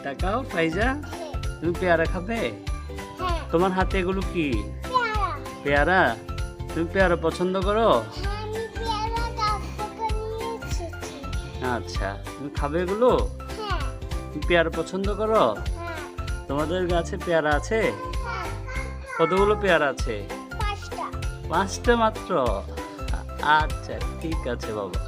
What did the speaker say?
তাকাও ফাইজা, তুমি পেয়ারা খাবে? তোমার হাতে এগুলো কি? পেয়ারা। তুমি পেয়ারা পছন্দ করো? আচ্ছা, তুমি খাবে এগুলো? তুমি পেয়ারা পছন্দ করো? তোমাদের গাছে পেয়ারা আছে? কতগুলো পেয়ারা আছে? 5টা মাত্র? আচ্ছা ঠিক আছে বাবা।